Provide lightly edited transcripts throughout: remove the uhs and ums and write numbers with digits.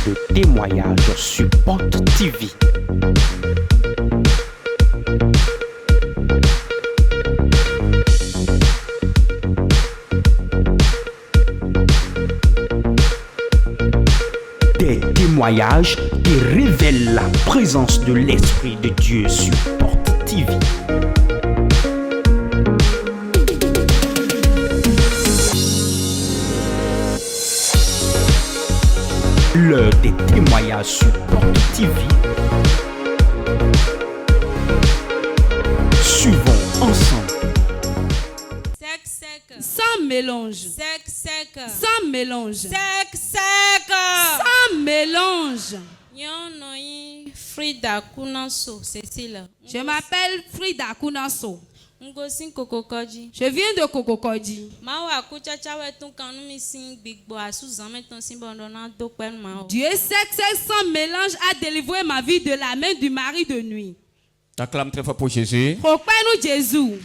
de témoignages sur Porte TV. Des témoignages qui révèlent la présence de l'Esprit de Dieu sur Porte TV. L'heure des témoignages sur Porte TV. Suivons ensemble. Sec. Sans mélange. Sec. Sans mélange. Sec. Sans mélange. Yonoyi Frida Kunanso, Cécile. Je m'appelle Frida Kunaso. Ngosin Kokokoji. Je viens de Kokokoji. Mawa kuchacha wetu kanu mi sin gbigbo asuzan meton sin bondona do pẹ̀lú ma o. Dieu sexe sans mélange a délivré ma vie de la main du mari de nuit. Acclame très fort pour Jésus. Propenu Jésus.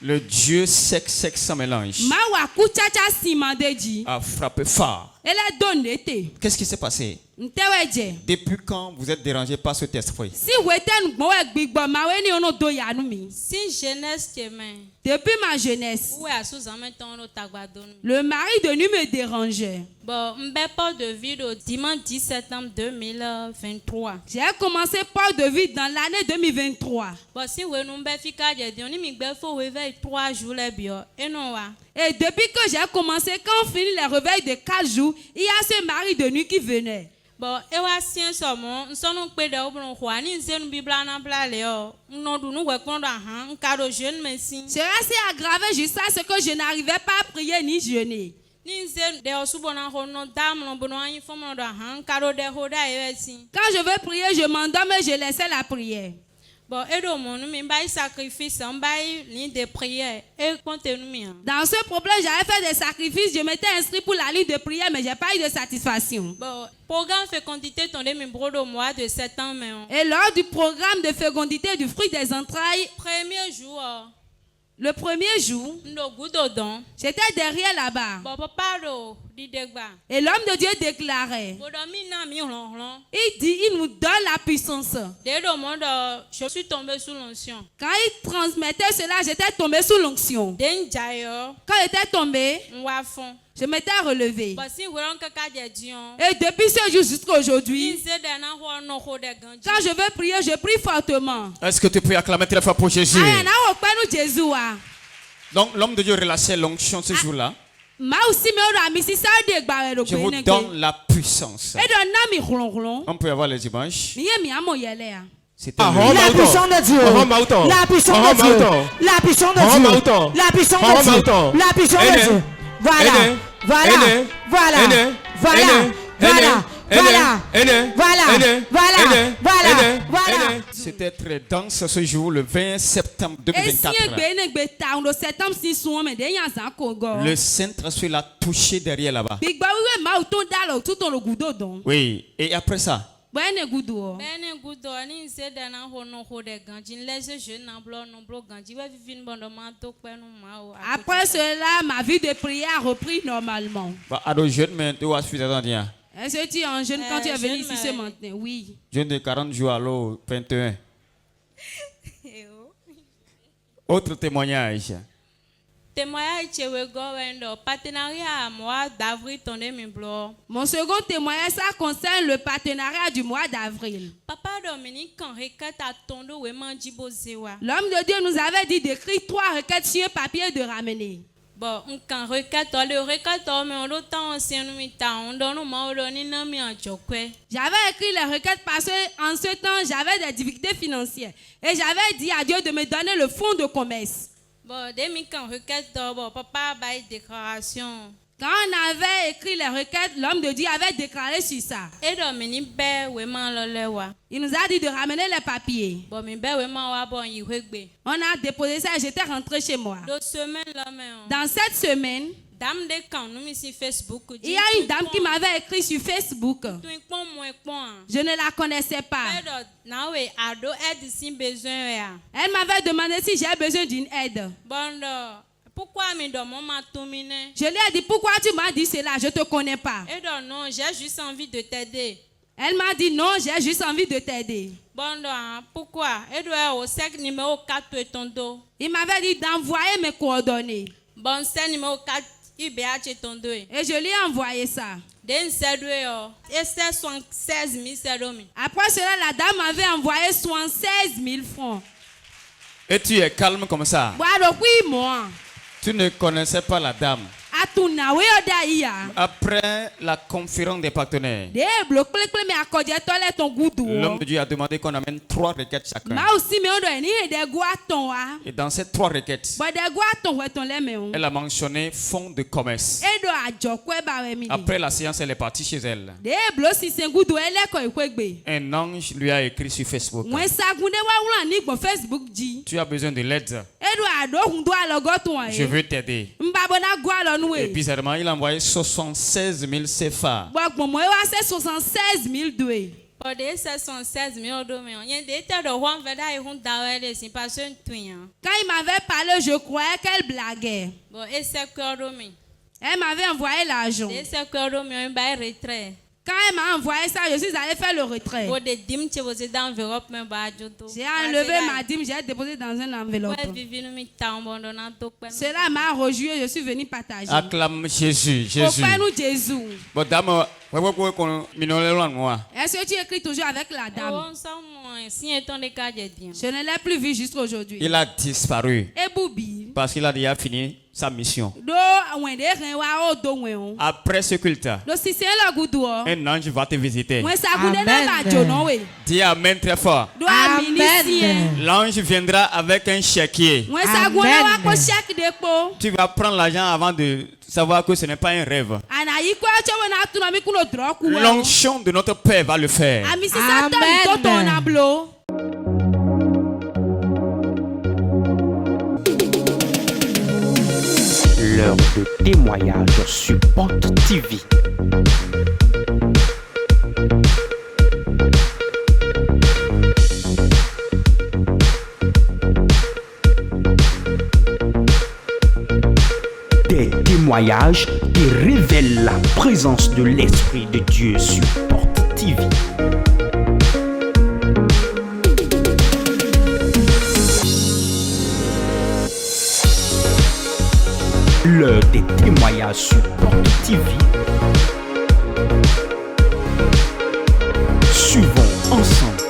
Le Dieu sec sans mélange Mawa kuchacha simandeji. a frappé fort. Elle a donné te. Qu'est-ce qui s'est passé? Nteweje. Depuis quand vous êtes dérangé par cet esprit? Si weten gbowe gbigbo ma we ni ono do yanu mi. Si jeunesse teme. Depuis ma jeunesse, Où asuzan meton no tagbado nu. le mari de nuit me dérangeait. Bon, m'beport de vie au dimanche 10 septembre 2023. J'ai commencé par de vie dans l'année 2023. Bon, si we nou mbe fika je di oni mi gbe fo we veille 3 jours le bio. Et non wa. Et depuis que j'ai commencé, quand on finit les réveils de 4 jours, il y a ce mari de nuit qui venait. Bon, e wa sien somo, nsono pe de obron kwa ni nzenu bibla na bla le o. Nnodu nu we kon do han, nkado jeune mesin. C'est resté aggravé jusqu'à ce que je n'arrivais pas à prier ni jeûner. Ni nzenu de osubona hono dam no bono anyi fomo do han, nkado de hoda ewesin. Quand je veux prier, je m'endorme et je laissais la prière. Bon, et do mon mi mbai sacrifice, mbai ligne de prière. Et compte nous mi. Dans ce problème, j'avais fait des sacrifices, je m'étais inscrit pour la ligne de prière, mais je n'ai pas eu de satisfaction. Bon, programme fécondité tombé mi brodo mois de septembre. Et lors du programme de fécondité du fruit des entrailles, Premier jour, le premier jour, no goudodon. j'étais derrière là-bas. Bon, papa do di degba. Et l'homme de Dieu déclarait, Bodo mi na mi ronron. il dit, il nous donne la puissance. Dès le monde, je suis tombé sous l'onction. Quand il transmettait cela, j'étais tombé sous l'onction. Den jayo, Quand j'étais tombé, mwa fond. je m'étais relevé. Basi weron kaka de dion. Et depuis ce jour jusqu'à aujourd'hui, Inse de na ho no ho de ganji. quand je veux prier, je prie fortement. Est-ce que tu peux acclamer très fort pour Jésus? Ayana okpenu Jésus a. Donc l'homme de Dieu relâchait l'onction ce jour-là. Ma aussi me ora mi si sa de gba ro Je pe vous ne donne la puissance. E do na mi hlonhlon. On peut avoir les images. Mi ye mi amo yele a. C'était La puissance de Dieu. La puissance de Dieu. La puissance de Dieu. La puissance de Dieu. La puissance de Dieu. Voilà. Voilà. Voilà. Voilà. Voilà. C'était très dense ce jour, le 20 septembre E si 2024. egbe ne gbe ta ndo septembre si suon me de yan zan ko go. Le Saint-Esprit l'a touché derrière là-bas. Big ba wiwe ma uton dalo tout on le gudo don. Oui, et après ça, Bene gudo. Bene gudo ni nse de na ho no ho de ganji. Nlese je na blo no blo ganji. We vivin bondo ma to pe no ma o. Après cela, ma vie de prière a repris normalement. bah, à nos jeunes, mais tu vas suivre dans rien. Est-ce que tu es un jeune quand tu es venu jeune, ici ce matin? Oui. Jeune de 40 jours à l'eau, 21. Autre témoignage. Témoignage chewe go wendo. Partenariat mois d'avril tonde mi blo. Mon second témoignage, ça concerne le partenariat du mois d'avril. Papa Dominique quand requête a tondo we manji bozewa. L'homme de Dieu nous avait dit d'écrire 3 requêtes sur un papier et de ramener. Bon, quand requête le requête mais on l'autant ancien nous mi ta on donne ma on ni na mi anjokwe. J'avais écrit les requêtes parce qu'en ce temps, j'avais des difficultés financières. Et j'avais dit à Dieu de me donner le fonds de commerce. Bon, demi quand requête bon papa bail déclaration. Quand on avait écrit les requêtes, l'homme de Dieu avait déclaré sur ça. Et Dominique be we man lo lewa. Il nous a dit de ramener les papiers. Bon mi be we man wa bon yi wegbe. On a déposé ça et j'étais rentré chez moi. 2 semaines là mais. Dans cette semaine, Dame de quand nous ici Facebook. il y a une dame qui m'avait écrit sur Facebook. Je ne la connaissais pas. Elle m'avait demandé si j'ai besoin d'une aide. Pourquoi me demande Je lui ai dit pourquoi tu m'as dit cela, je ne te connais pas. Non, j'ai juste envie de t'aider. Elle m'a dit non, j'ai juste envie de t'aider. Bon, pourquoi? Et doit au sec numéro 4 et tonto. Il m'avait dit d'envoyer mes coordonnées. Bon, c'est numéro 4, IBH et tonto. Et je lui ai envoyé ça. Et c'est 76 000. Après cela, la dame m'avait envoyé 76 000 francs. Et tu es calme comme ça. Tu ne connaissais pas la dame. Après la conférence des partenaires, l'homme de Dieu a demandé qu'on amène 3 requêtes chacun. Et dans ces 3 requêtes, elle a mentionné fonds de commerce. Après la séance, elle est partie chez elle. Un ange lui a écrit sur Facebook. Tu as besoin de l'aide. Je veux t'aider. Et bizarrement, il a envoyé 76 000 CFA. Quand il m'avait parlé, je croyais qu'elle blaguait. Elle m'avait envoyé l'argent. Quand elle m'a envoyé ça, je suis allé faire le retrait. J'ai enlevé ma dîme, j'ai déposé dans une enveloppe. Cela m'a rejoui, je suis venu partager. Acclame Jésus, Jésus. Jésus. Est-ce que tu écris toujours avec la dame? Je ne l'ai plus vu jusqu'à aujourd'hui. Il a disparu. Et Boubi. Parce qu'il a déjà fini sa mission. Après ce culte, un ange va te visiter. Amen. Dis amen très fort. Amen. L'ange viendra avec un chéquier. Amen. Tu vas prendre l'argent avant de savoir que ce n'est pas un rêve. L'onction de notre Père va le faire. Amen. L'heure de témoignage sur Porte TV. Des témoignages qui révèlent la présence de l'Esprit de Dieu sur Porte TV. L'heure des témoignages sur Porte TV. Suivons ensemble.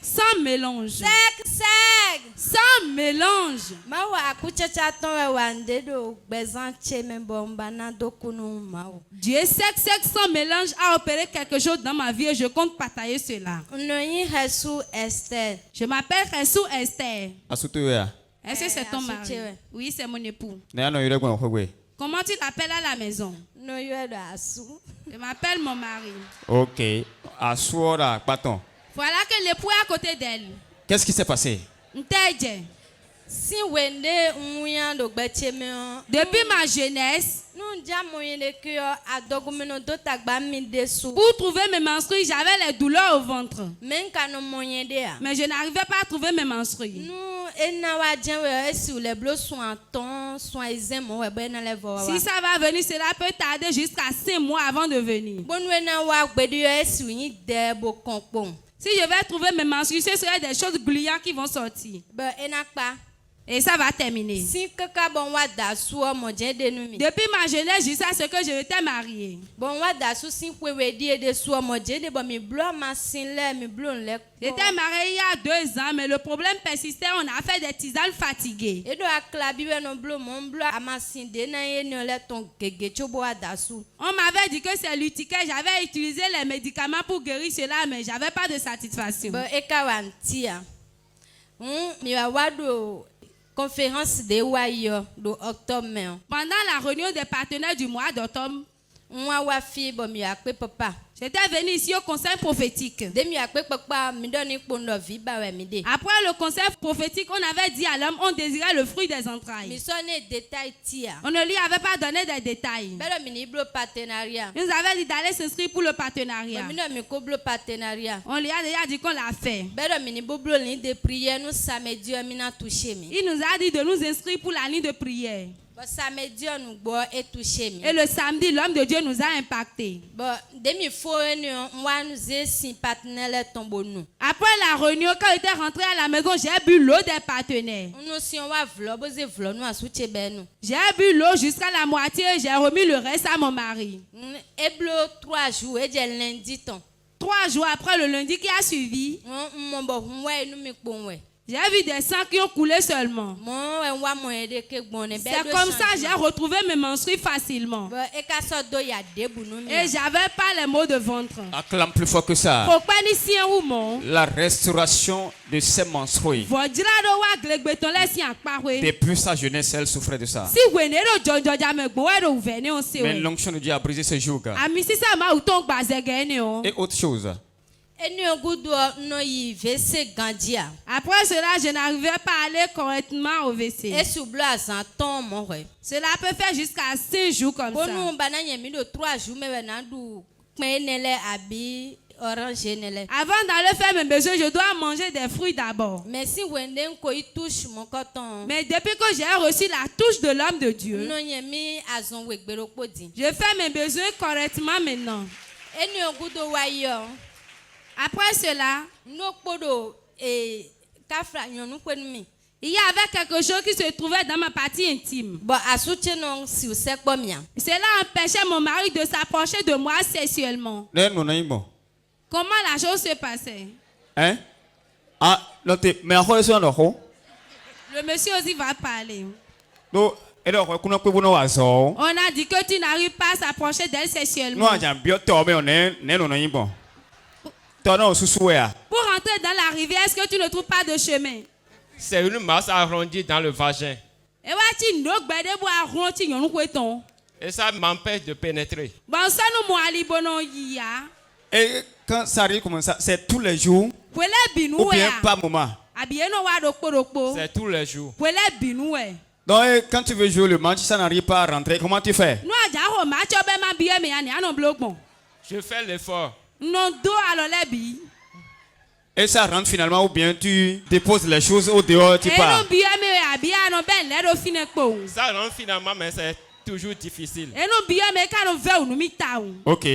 Sans mélange. Sans mélange. Dieu sec sans mélange a opéré quelque chose dans ma vie et je compte partager cela. Je m'appelle Jesus Esther. Est-ce que c'est ton mari? Oui, c'est mon époux. Comment tu l'appelles à la maison? Je m'appelle mon mari. Ok. Assuora, bâton. Voilà que l'époux est à côté d'elle. Qu'est-ce qui s'est passé? Depuis ma jeunesse, pour trouver mes menstrues, j'avais les douleurs au ventre. Mais je n'arrivais pas à trouver mes menstrues. Si ça va venir, cela peut tarder jusqu'à 5 mois avant de venir. Si je vais trouver mes menstrues, ce seraient des choses gluantes qui vont sortir. Et ça va terminer. Depuis ma jeunesse jusqu'à ce que je t'ai mariée. J'étais mariée il y a 2 ans, mais le problème persistait. On a fait des tisanes fatiguées. On m'avait dit que c'est l'utiquet. J'avais utilisé les médicaments pour guérir cela, mais je n'avais pas de satisfaction. Conférence de Wayo de octobre. Pendant la réunion des partenaires du mois d'octobre, j'étais venu ici au conseil prophétique. Après le conseil prophétique, on avait dit à l'homme, on désirait le fruit des entrailles. On ne lui avait pas donné des détails. Il nous avait dit d'aller s'inscrire pour le partenariat. On lui a déjà dit qu'on l'a fait. Il nous a dit de nous inscrire pour la nuit de prière. Et le samedi, l'homme de Dieu nous a impactés. Après la réunion, quand j'étais rentré à la maison, j'ai bu l'eau des partenaires. J'ai bu l'eau jusqu'à la moitié et j'ai remis le reste à mon mari. 3 jours après le lundi qui a suivi, j'ai vu des sangs qui ont coulé seulement. C'est comme ça que j'ai retrouvé mes menstrues facilement. Et j'avais pas les maux de ventre. Acclame plus fort que ça. La restauration de ces menstrues. Depuis sa jeunesse, elle souffrait de ça. Mais l'onction de Dieu a brisé ce joug. Et autre chose. Après cela, je n'arrivais pas à aller correctement au WC. Cela peut faire jusqu'à 5 jours comme ça. Avant d'aller faire mes besoins, je dois manger des fruits d'abord. Mais depuis que j'ai reçu la touche de l'homme de Dieu, je fais mes besoins correctement maintenant. Après cela, il y avait quelque chose qui se trouvait dans ma partie intime. Cela empêchait mon mari de s'approcher de moi sexuellement. Comment la chose se passait? Hein? Le monsieur aussi va parler. On a dit que tu n'arrives pas à s'approcher d'elle sexuellement. Pour entrer dans la rivière, est-ce que tu ne trouves pas de chemin? C'est une masse arrondie dans le vagin. Et ça m'empêche de pénétrer. Et quand ça arrive comme ça, c'est tous les jours ou bien par moment? C'est tous les jours. Donc quand tu veux jouer le match, ça n'arrive pas à rentrer, comment tu fais? Je fais l'effort. Et ça rentre finalement ou bien tu déposes les choses au dehors, tu pars? Ça rentre finalement, mais c'est toujours difficile. Ok.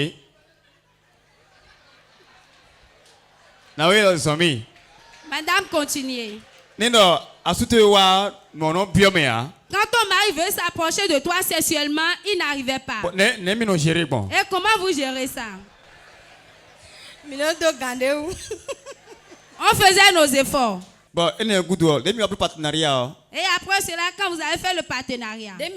Madame, continuez. Quand ton mari veut s'approcher de toi sexuellement, il n'arrivait pas. Et comment vous gérez ça? On faisait nos efforts. Et après cela, quand vous avez fait le partenariat, quand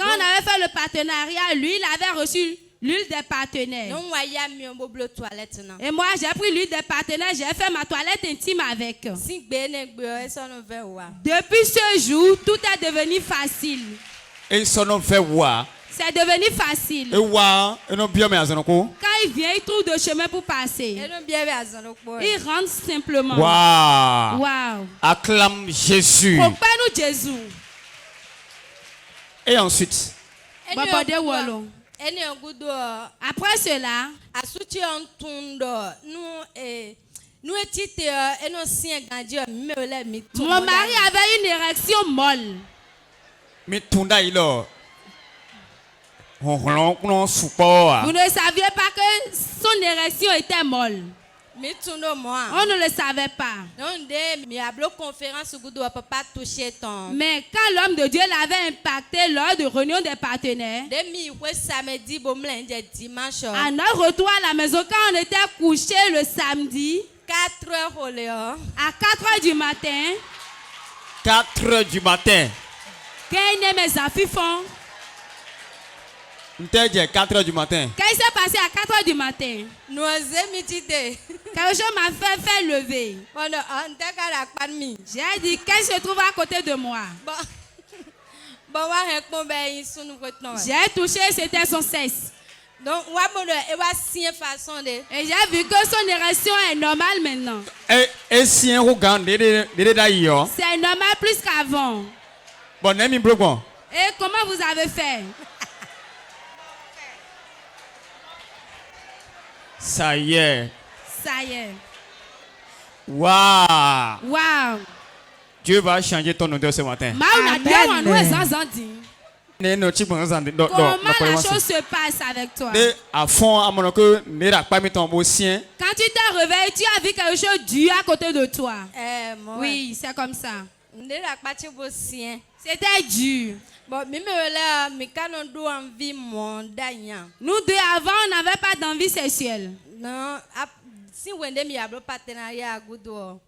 on avait fait le partenariat, lui, il avait reçu l'huile des partenaires. Et moi, j'ai pris l'huile des partenaires, j'ai fait ma toilette intime avec. Depuis ce jour, tout est devenu facile. C'est devenu facile. Quand il vient, il trouve de chemin pour passer. Il rentre simplement. Wow. Acclame Jésus. Pourquoi-nous Jésus? Et ensuite? Après cela, mon mari avait une érection molle. Vous ne saviez pas que son érection était molle. On ne le savait pas. Mais quand l'homme de Dieu l'avait impacté lors de réunion des partenaires, à notre retour à la maison, quand on était couché le samedi, à 4 heures du matin, 4 heures du matin. Quand mes affaires font, 4 heures du matin. Qu'est-ce qui s'est passé à 4 heures du matin? Quelque chose m'a fait lever. J'ai dit, qu'est-ce qui se trouve à côté de moi? J'ai touché, c'était son sexe. Et j'ai vu que son érection est normale maintenant. C'est normal plus qu'avant. Et comment vous avez fait? Ça y est. Ça y est. Waouh. Wow. Dieu va changer ton odeur ce matin. Comment la chose se passe avec toi? Quand tu t'es réveillé, tu as vu quelque chose dur à côté de toi. Oui, c'est comme ça. C'était dur. Nous deux avant, on n'avait pas d'envie sexuelle.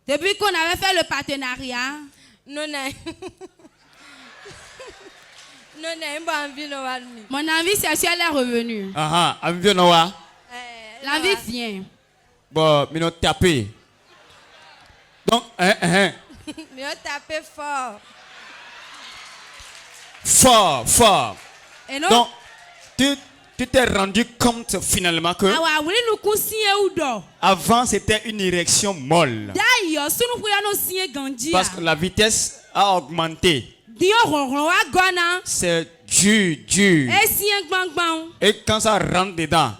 Depuis qu'on avait fait le partenariat, mon envie sexuelle est revenue. L'envie vient. Bon, mais nous taper. Donc, taper fort. Fort. Et non? Donc, tu t'es rendu compte finalement que avant c'était une érection molle. Parce que la vitesse a augmenté. C'est dur. Et quand ça rentre dedans,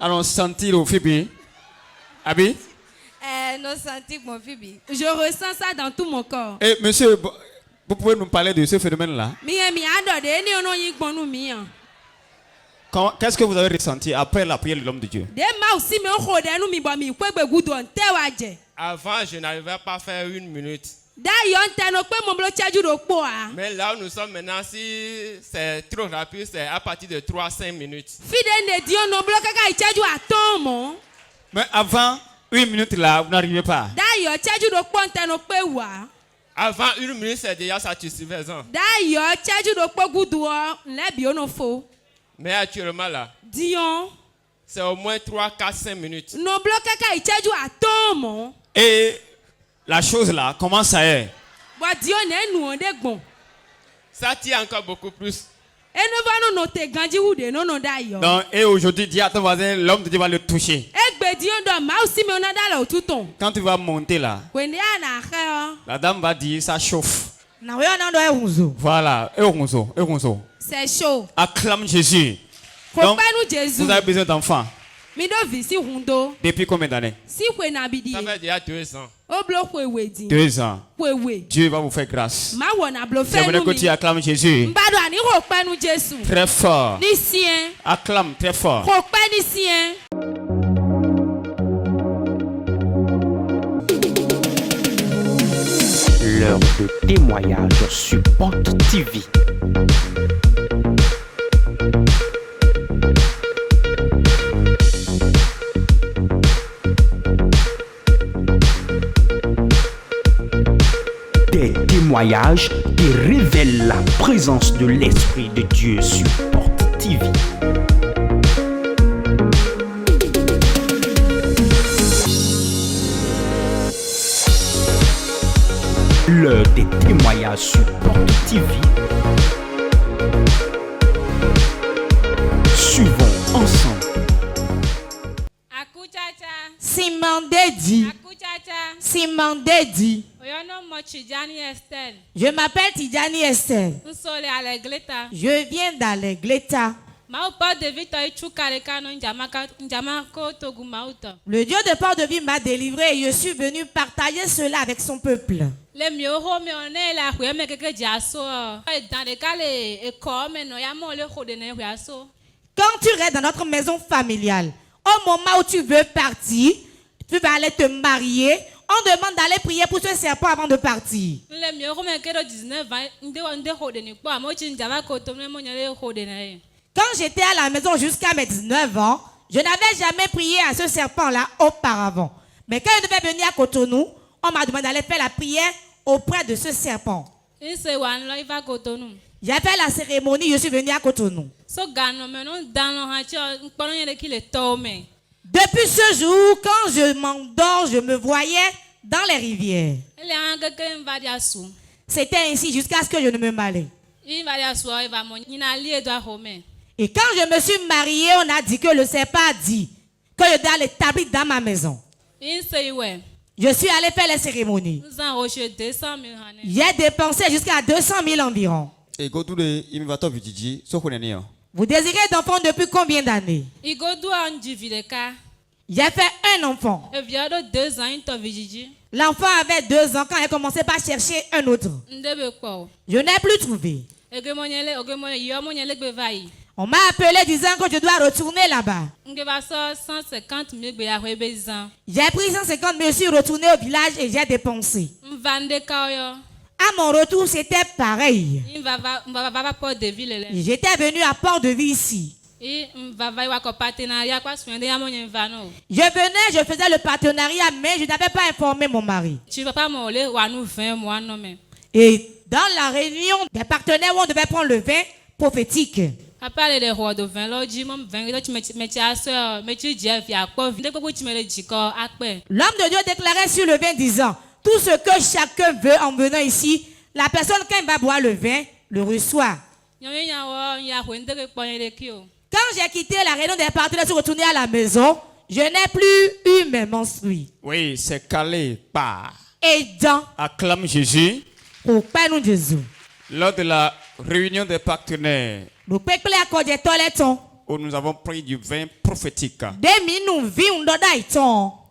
allons sentir au Phoebe. Abi? Je ressens ça dans tout mon corps. Et monsieur, vous pouvez nous parler de ce phénomène-là? Qu'est-ce que vous avez ressenti après la prière de l'homme de Dieu? Avant, je n'arrivais pas à faire 1 minute. Mais là où nous sommes maintenant, si c'est trop rapide, c'est à partir de 3-5 minutes. Mais avant 1 minute là, vous n'arrivez pas. Avant 1 minute, c'est déjà satisfaisant. Mais actuellement là, c'est au moins 3, 4, 5 minutes. Et la chose là, comment ça est? Ça tient encore beaucoup plus. Donc, et aujourd'hui, dis à ton voisin, l'homme de Dieu va le toucher. Quand tu vas monter là, la dame va dire, ça chauffe. Voilà, c'est chaud. Acclame Jésus. Donc, vous avez besoin d'enfants. Depuis combien d'années? Ça fait déjà 2 ans. 2 ans. Dieu va vous faire grâce. J'aimerais que tu acclames Jésus. Très fort. Acclame très fort. L'heure de témoignage sur Porte TV. Des témoignages qui révèlent la présence de l'Esprit de Dieu sur Porte TV. L'heure des témoignages sur Porte TV. Suivons ensemble. Simon Dedi. Je m'appelle Tidjani Esther. Je viens d'Allegleta. Le Dieu de Port-de-Vie m'a délivré et je suis venu partager cela avec son peuple. Quand tu restes dans notre maison familiale, au moment où tu veux partir, tu vas aller te marier, on demande d'aller prier pour ce serpent avant de partir. Quand j'étais à la maison jusqu'à mes 19 ans, je n'avais jamais prié à ce serpent-là auparavant. Mais quand je devais venir à Cotonou, on m'a demandé d'aller faire la prière auprès de ce serpent. J'ai fait la cérémonie, je suis venu à Cotonou. Depuis ce jour, quand je m'endors, je me voyais dans les rivières. C'était ainsi jusqu'à ce que je ne me marie. Et quand je me suis mariée, on a dit que le serpent a dit que je dois l'établir dans ma maison. Je suis allée faire les cérémonies. J'ai dépensé jusqu'à 200 000 environ. Vous désirez d'enfants depuis combien d'années? J'ai fait un enfant. L'enfant avait 2 ans quand elle commençait par chercher un autre. Je n'ai plus trouvé. On m'a appelé disant que je dois retourner là-bas. J'ai pris 150 000, je suis retourné au village et j'ai dépensé. À mon retour, c'était pareil. J'étais venu à Port-de-Vie ici. Je venais, je faisais le partenariat, mais je n'avais pas informé mon mari. Et dans la réunion des partenaires où on devait prendre le vin prophétique, l'homme de Dieu déclarait sur le vin disant, tout ce que chacun veut en venant ici, la personne quand il va boire le vin, le reçoit. Quand j'ai quitté la réunion des partenaires, je suis retourné à la maison, je n'ai plus eu mes menstrues. Oui, c'est calé par. Et dans. Acclame Jésus. Au Père nous Jésus. Lors de la réunion des partenaires, où nous avons pris du vin prophétique.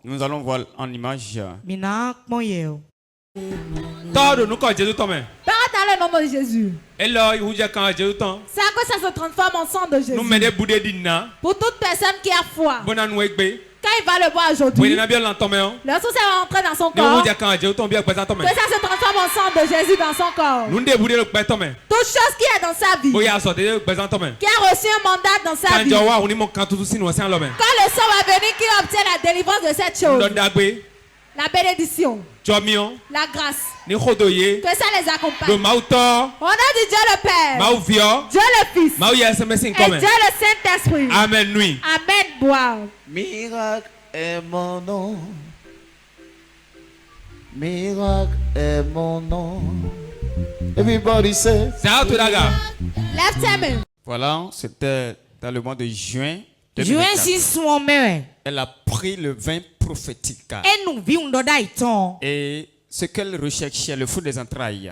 Nous allons voir en image. Dans le nom de Jésus. C'est à quoi ça se transforme en sang de Jésus. Pour toute personne qui a foi. Quand il va le boire aujourd'hui, le sang va rentrer dans son corps. Que ça se transforme en sang de Jésus dans son corps. Toute chose qui est dans sa vie, qui a reçu un mandat dans sa vie, quand le sang va venir, qui obtient la délivrance de cette chose, la bénédiction, la grâce, que ça les accompagne. On a dit Dieu le Père, Dieu le Fils et Dieu le Saint-Esprit. Amen. Nuit. Amen. Boire. Miracle est mon nom. Miracle est mon nom. Everybody say. Lève tes mains. Voilà, c'était dans le mois de juin. Elle a pris le vin prophétique. Et ce qu'elle recherchait, le fruit des entrailles,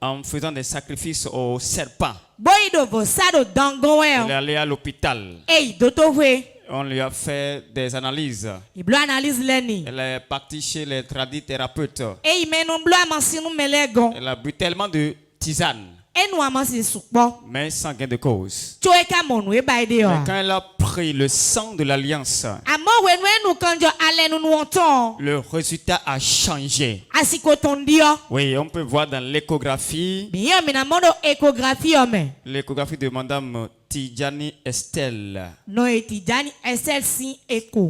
en faisant des sacrifices au serpent. Elle est allée à l'hôpital. On lui a fait des analyses. Elle est partie chez les tradithérapeutes. Elle a bu tellement de tisane, mais sans gain de cause. Mais quand elle a pris le sang de l'alliance, le résultat a changé. Oui, on peut voir dans l'échographie. L'échographie de Madame Tidjani Estelle.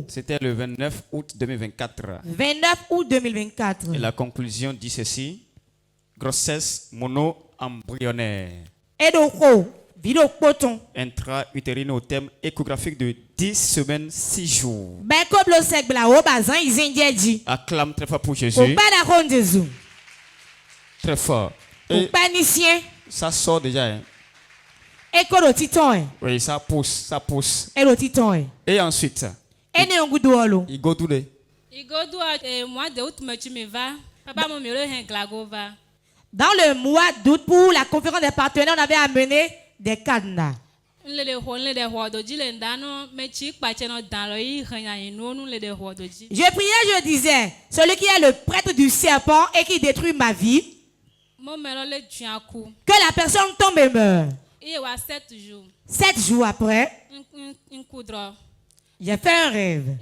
C'était le 29 août 2024. 29 août 2024. Et la conclusion dit ceci: grossesse mono-embryonnaire. Intra-utérine au terme échographique de 10 semaines, 6 jours. Acclame très fort pour Jésus. Très fort. Et ça sort déjà. Hein? Oui, ça pousse, ça pousse. Et ensuite, il go to the. Dans le mois d'août, pour la conférence des partenaires, on avait amené des cadenas. Je priais, je disais, celui qui est le prêtre du serpent et qui détruit ma vie, que la personne tombe et meurt. 7 jours après, j'ai fait un rêve.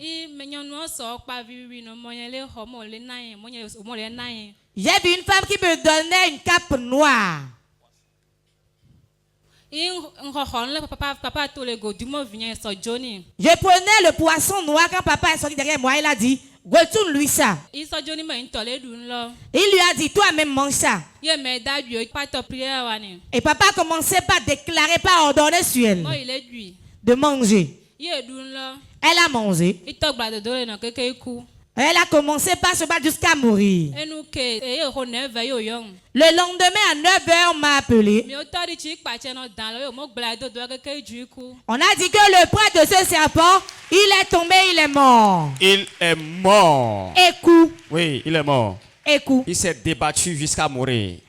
J'ai vu une femme qui me donnait une cape noire. Je prenais le poisson noir quand papa est sorti derrière moi. Il a dit, retourne-lui ça. Il lui a dit, toi-même mange ça. Et papa commençait par déclarer, par ordonner sur elle de manger. Elle a mangé. Elle a commencé par se battre jusqu'à mourir. Le lendemain à 9h, on m'a appelé. On a dit que le prêtre de ce serpent, il est tombé, il est mort. Il est mort. Écoute. Oui, il est mort. Écoute. Il s'est débattu jusqu'à mourir.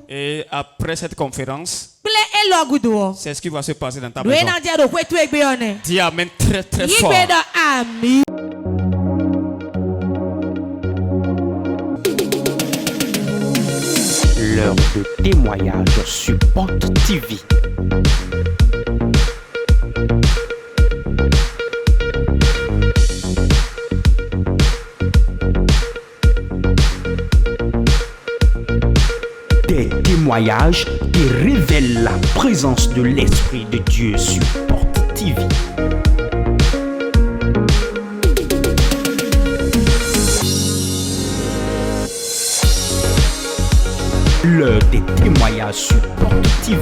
Et après cette conférence, c'est ce qui va se passer dans ta maison. Dis amen très très fort. L'heure de témoignage sur Porte TV. Des témoignages qui révèlent la présence de l'Esprit de Dieu sur Porte TV. L'heure des témoignages sur Porte TV.